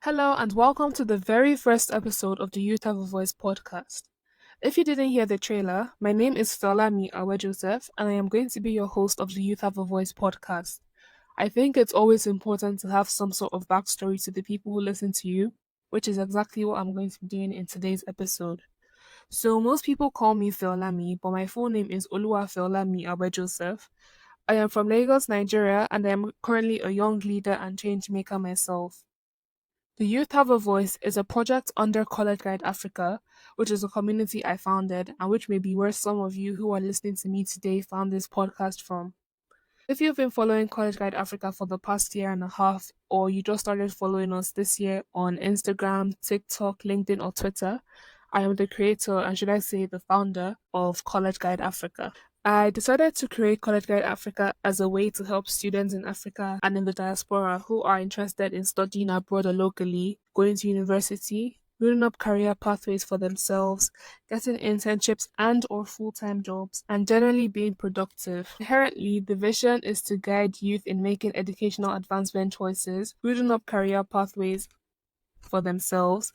Hello and welcome to the very first episode of the Youth Have a Voice podcast. If you didn't hear the trailer, my name is Feolami Joseph and I am going to be your host of the Youth Have a Voice podcast. I think it's always important to have some sort of backstory to the people who listen to you, which is exactly what I'm going to be doing in today's episode. So most people call me Feolami, but my full name is Olua Feolami Joseph. I am from Lagos, Nigeria, and I am currently a young leader and change maker myself. The Youth Have a Voice is a project under College Guide Africa, which is a community I founded and which may be where some of you who are listening to me today found this podcast from. If you've been following College Guide Africa for the past year and a half, or you just started following us this year on Instagram, TikTok, LinkedIn, or Twitter, I am the creator and should I say the founder of College Guide Africa. I decided to create College Guide Africa as a way to help students in Africa and in the diaspora who are interested in studying abroad or locally, going to university, building up career pathways for themselves, getting internships and or full-time jobs, and generally being productive. Inherently, the vision is to guide youth in making educational advancement choices, building up career pathways for themselves,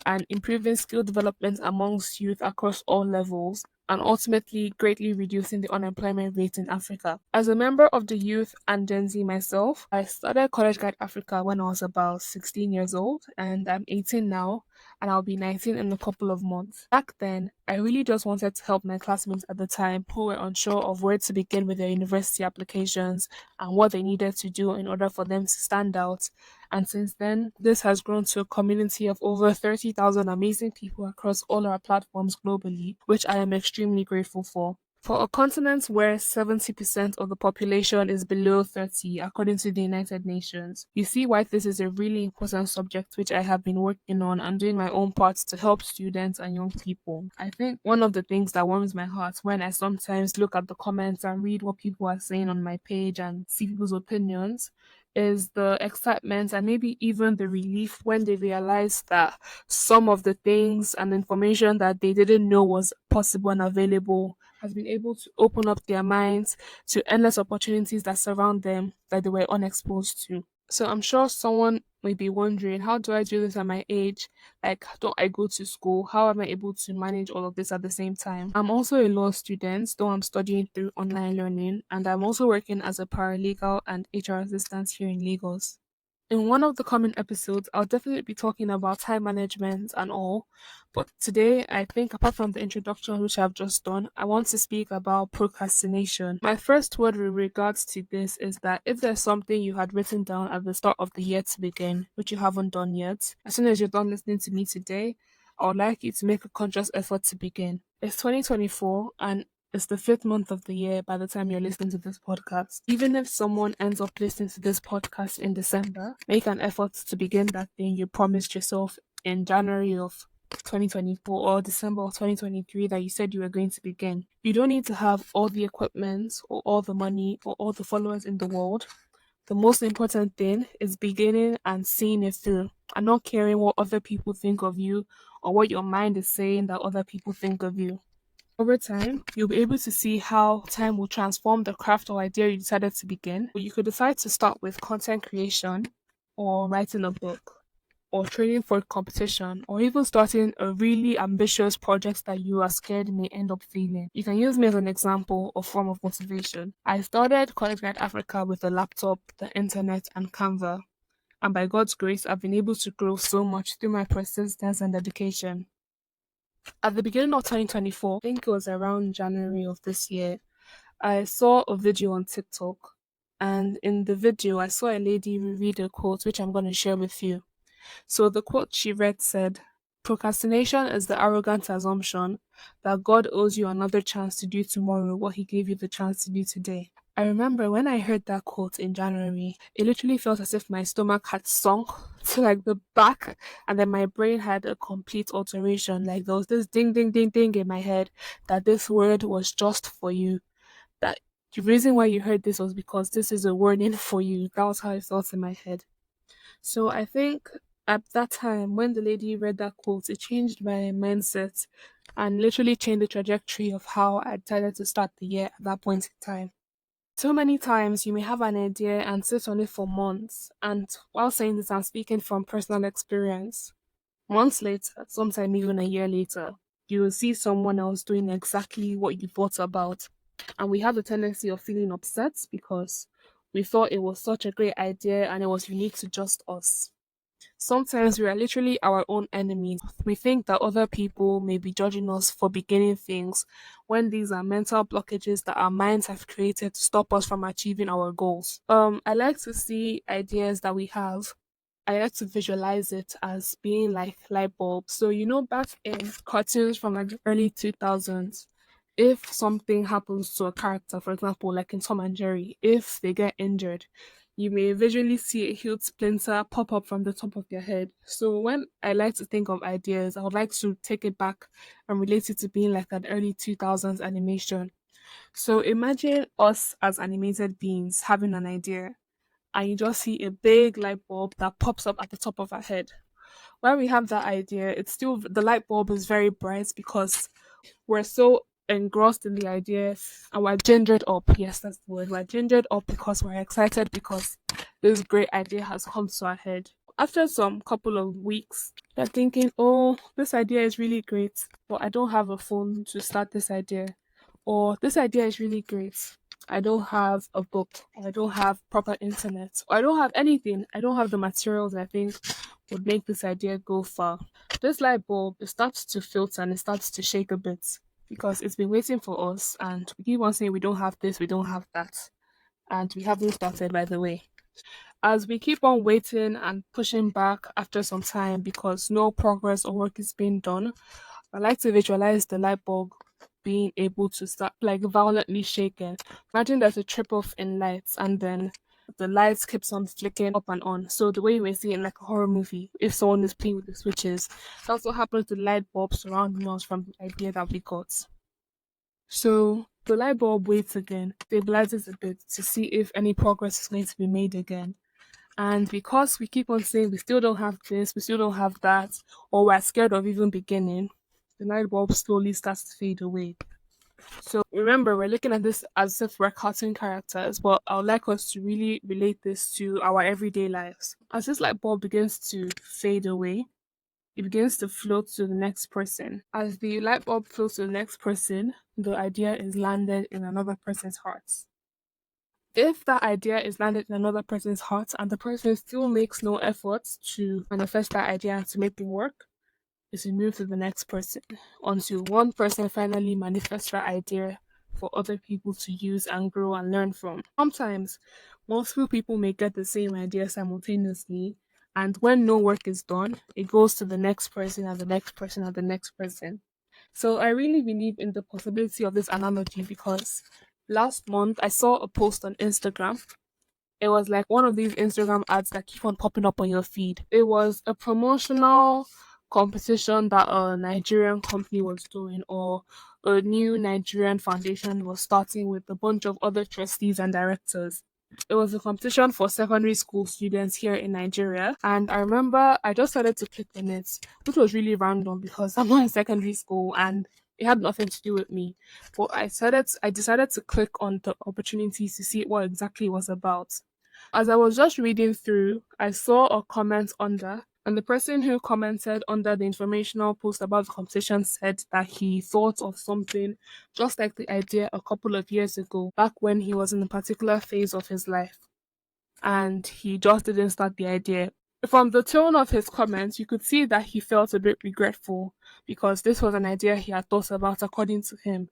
and improving skill development amongst youth across all levels, and ultimately greatly reducing the unemployment rate in Africa. As a member of the youth and Gen Z myself, I started College Guide Africa when I was about 16 years old, and I'm 18 now, and I'll be 19 in a couple of months. Back then, I really just wanted to help my classmates at the time who were unsure of where to begin with their university applications and what they needed to do in order for them to stand out. And since then, this has grown to a community of over 30,000 amazing people across all our platforms globally, which I am extremely grateful for. For a continent where 70% of the population is below 30, according to the United Nations, you see why this is a really important subject which I have been working on and doing my own part to help students and young people. I think one of the things that warms my heart when I sometimes look at the comments and read what people are saying on my page and see people's opinions is the excitement and maybe even the relief when they realize that some of the things and information that they didn't know was possible and available has been able to open up their minds to endless opportunities that surround them that they were unexposed to. So I'm sure someone may be wondering, how do I do this at my age? Like, don't I go to school? How am I able to manage all of this at the same time? I'm also a law student, though I'm studying through online learning, and I'm also working as a paralegal and HR assistant here in Lagos. In one of the coming episodes, I'll definitely be talking about time management and all. But today, I think, apart from the introduction which I've just done, I want to speak about procrastination. My first word with regards to this is that if there's something you had written down at the start of the year to begin, which you haven't done yet, as soon as you're done listening to me today, I would like you to make a conscious effort to begin. It's 2024, and it's the fifth month of the year by the time you're listening to this podcast. Even if someone ends up listening to this podcast in December, make an effort to begin that thing you promised yourself in January of 2024 or December of 2023 that you said you were going to begin. You don't need to have all the equipment or all the money or all the followers in the world. The most important thing is beginning and seeing it through and not caring what other people think of you or what your mind is saying that other people think of you. Over time, you'll be able to see how time will transform the craft or idea you decided to begin. You could decide to start with content creation, or writing a book, or training for competition, or even starting a really ambitious project that you are scared may end up failing. You can use me as an example or form of motivation. I started College Guide Africa with a laptop, the internet, and Canva. And by God's grace, I've been able to grow so much through my persistence and dedication. At the beginning of 2024, I think it was around January of this year, I saw a video on TikTok. And in the video, I saw a lady read a quote, which I'm going to share with you. So the quote she read said, "Procrastination is the arrogant assumption that God owes you another chance to do tomorrow what he gave you the chance to do today." I remember when I heard that quote in January, it literally felt as if my stomach had sunk to like the back, and then my brain had a complete alteration. Like there was this ding, ding, ding, ding in my head that this word was just for you. That the reason why you heard this was because this is a warning for you. That was how it felt in my head. So I think at that time, when the lady read that quote, it changed my mindset and literally changed the trajectory of how I decided to start the year at that point in time. So many times you may have an idea and sit on it for months, and while saying this, I'm speaking from personal experience. Months later, sometime even a year later, you will see someone else doing exactly what you thought about. And we have the tendency of feeling upset because we thought it was such a great idea and it was unique to just us. Sometimes we are literally our own enemies. We think that other people may be judging us for beginning things when these are mental blockages that our minds have created to stop us from achieving our goals. I like to see ideas that we have. I like to visualize it as being like light bulbs. So back in cartoons from like the early 2000s, if something happens to a character, for example, like in Tom and Jerry, if they get injured, you may visually see a huge splinter pop up from the top of their head. So when I like to think of ideas, I would like to take it back and relate it to being like an early 2000s animation. So imagine us as animated beings having an idea and you just see a big light bulb that pops up at the top of our head. When we have that idea, it's still the light bulb is very bright because we're so engrossed in the idea and we're gingered up. Yes, that's the word. We're gingered up because we're excited because this great idea has come to our head. After some couple of weeks, you're thinking, oh, this idea is really great, but I don't have a phone to start this idea. Or this idea is really great. I don't have a book. Or I don't have proper internet. Or I don't have anything. I don't have the materials I think would make this idea go far. This light bulb, it starts to filter and it starts to shake a bit because it's been waiting for us and we keep on saying we don't have this, we don't have that. And we haven't started, by the way. As we keep on waiting and pushing back after some time because no progress or work is being done, I like to visualize the light bulb being able to start like violently shaking. Imagine there's a trip off in lights and then the lights keeps on flicking up and on. So the way you may see it in like a horror movie, if someone is playing with the switches, that's what happens to light bulbs surrounding us from the idea that we got. So the light bulb waits again, stabilizes a bit to see if any progress is going to be made again. And because we keep on saying we still don't have this, we still don't have that, or we're scared of even beginning, the light bulb slowly starts to fade away. So remember, we're looking at this as if we're cartoon characters, but I would like us to really relate this to our everyday lives. As this light bulb begins to fade away, it begins to float to the next person. As the light bulb floats to the next person, the idea is landed in another person's heart. If that idea is landed in another person's heart and the person still makes no effort to manifest that idea and to make it work, is we move to the next person until one person finally manifests that idea for other people to use and grow and learn from. Sometimes multiple people may get the same idea simultaneously, and when no work is done, it goes to the next person and the next person and the next person. So I really believe in the possibility of this analogy because last month I saw a post on Instagram. It was like one of these Instagram ads that keep on popping up on your feed. It was a promotional competition that a Nigerian company was doing, or a new Nigerian foundation was starting with a bunch of other trustees and directors. It was a competition for secondary school students here in Nigeria, and I remember I just started to click on it, which was really random because I'm not in secondary school and it had nothing to do with me. But I decided to click on the opportunities to see what exactly it was about. As I was just reading through, I saw a comment under, and the person who commented under the informational post about the competition said that he thought of something just like the idea a couple of years ago, back when he was in a particular phase of his life, and he just didn't start the idea. From the tone of his comments, you could see that he felt a bit regretful because this was an idea he had thought about according to him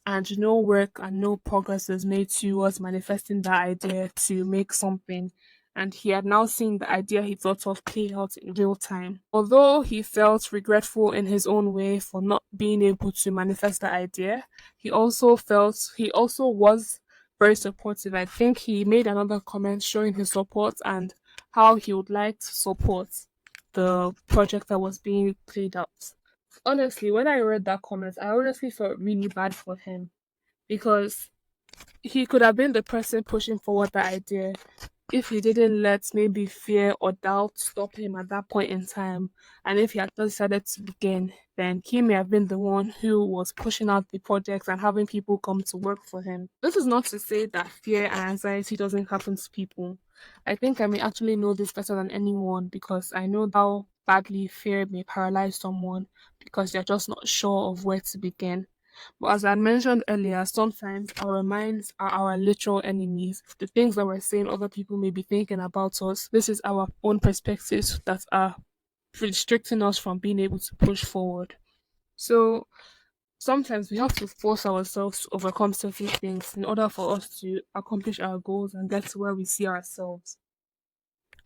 and no work and no progress is made towards manifesting that idea to make something. And he had now seen the idea he thought of play out in real time. Although he felt regretful in his own way for not being able to manifest the idea, he also was very supportive. I think he made another comment showing his support and how he would like to support the project that was being played out. Honestly, when I read that comment, I honestly felt really bad for him because he could have been the person pushing forward that idea, if he didn't let maybe fear or doubt stop him at that point in time, and if he had just decided to begin, then he may have been the one who was pushing out the projects and having people come to work for him. This is not to say that fear and anxiety doesn't happen to people. I think I may actually know this better than anyone because I know how badly fear may paralyze someone because they're just not sure of where to begin. But as I mentioned earlier, sometimes our minds are our literal enemies. The things that we're saying other people may be thinking about us, this is our own perspectives that are restricting us from being able to push forward. So sometimes we have to force ourselves to overcome certain things in order for us to accomplish our goals and get to where we see ourselves.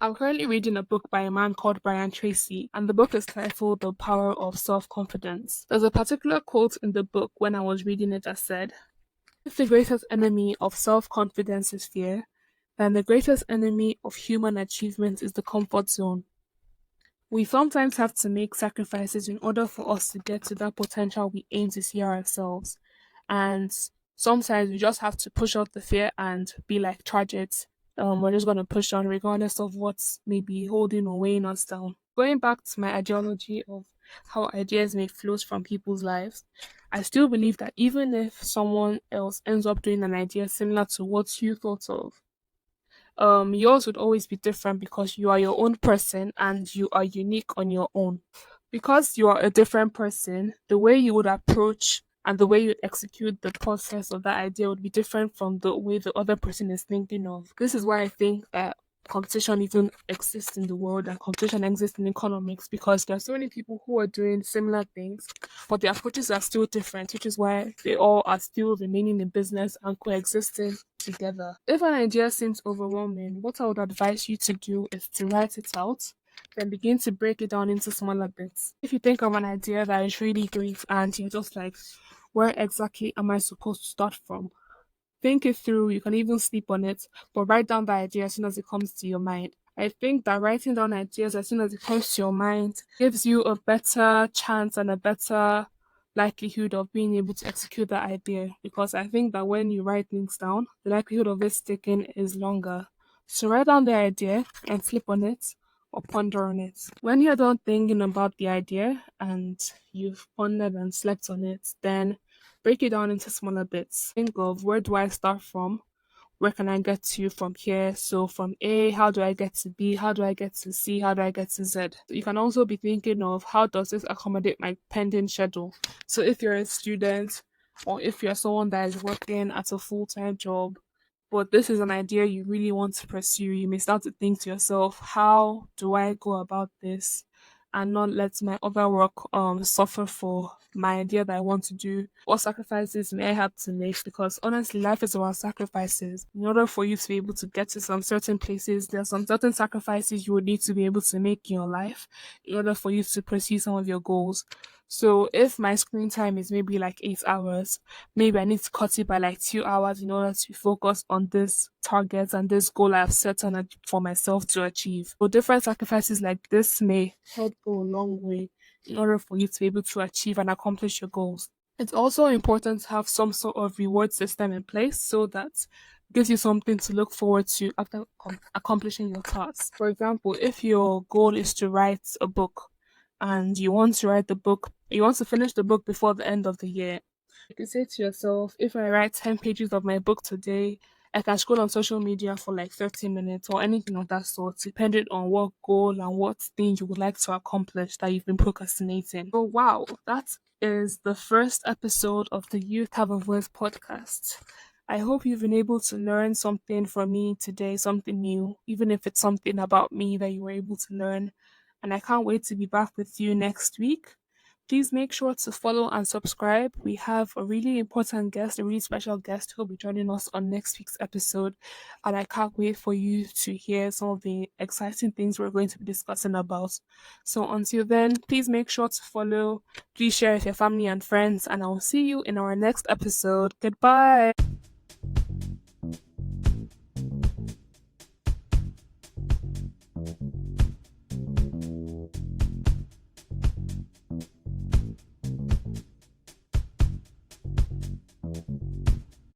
I'm currently reading a book by a man called Brian Tracy, and the book is titled The Power of Self Confidence. There's a particular quote in the book when I was reading it that said, if the greatest enemy of self confidence is fear, then the greatest enemy of human achievement is the comfort zone. We sometimes have to make sacrifices in order for us to get to that potential we aim to see ourselves. And sometimes we just have to push out the fear and be like, charge it. We're just going to push on regardless of what's maybe holding or weighing us down. Going back to my ideology of how ideas may flow from people's lives, I still believe that even if someone else ends up doing an idea similar to what you thought of, yours would always be different because you are your own person and you are unique on your own. Because you are a different person, the way you would approach and the way you execute the process of that idea would be different from the way the other person is thinking of. This is why I think that competition even exists in the world and competition exists in economics because there are so many people who are doing similar things, but their approaches are still different, which is why they all are still remaining in business and coexisting together. If an idea seems overwhelming, what I would advise you to do is to write it out, then begin to break it down into smaller bits. If you think of an idea that is really great and you're just like, where exactly am I supposed to start from? Think it through. You can even sleep on it, but write down the idea as soon as it comes to your mind. I think that writing down ideas as soon as it comes to your mind gives you a better chance and a better likelihood of being able to execute that idea because I think that when you write things down, the likelihood of it sticking is longer. So write down the idea and sleep on it or ponder on it. When you're done thinking about the idea and you've pondered and slept on it, then break it down into smaller bits. Think of where do I start from? Where can I get to from here? So from A, how do I get to B? How do I get to C? How do I get to Z? You can also be thinking of how does this accommodate my pending schedule? So if you're a student or if you're someone that is working at a full-time job, but this is an idea you really want to pursue, you may start to think to yourself, how do I go about this and not let my other work suffer for my idea that I want to do? What sacrifices may I have to make? Because honestly, life is about sacrifices. In order for you to be able to get to some certain places, there are some certain sacrifices you would need to be able to make in your life in order for you to pursue some of your goals. So if my screen time is maybe like 8 hours, maybe I need to cut it by like 2 hours in order to focus on this target and this goal I've set on for myself to achieve. So different sacrifices like this may help go a long way in order for you to be able to achieve and accomplish your goals. It's also important to have some sort of reward system in place so that it gives you something to look forward to after accomplishing your task. For example, if your goal is to write a book and you want to write the book, you want to finish the book before the end of the year, you can say to yourself, if I write 10 pages of my book today, I can scroll on social media for like 30 minutes or anything of that sort, depending on what goal and what thing you would like to accomplish that you've been procrastinating. So, wow, that is the first episode of the Youth Have a Voice podcast. I hope you've been able to learn something from me today, something new, even if it's something about me that you were able to learn. And I can't wait to be back with you next week. Please make sure to follow and subscribe. We have a really important guest, a really special guest who will be joining us on next week's episode. And I can't wait for you to hear some of the exciting things we're going to be discussing about. So until then, please make sure to follow, please share with your family and friends, and I will see you in our next episode. Goodbye.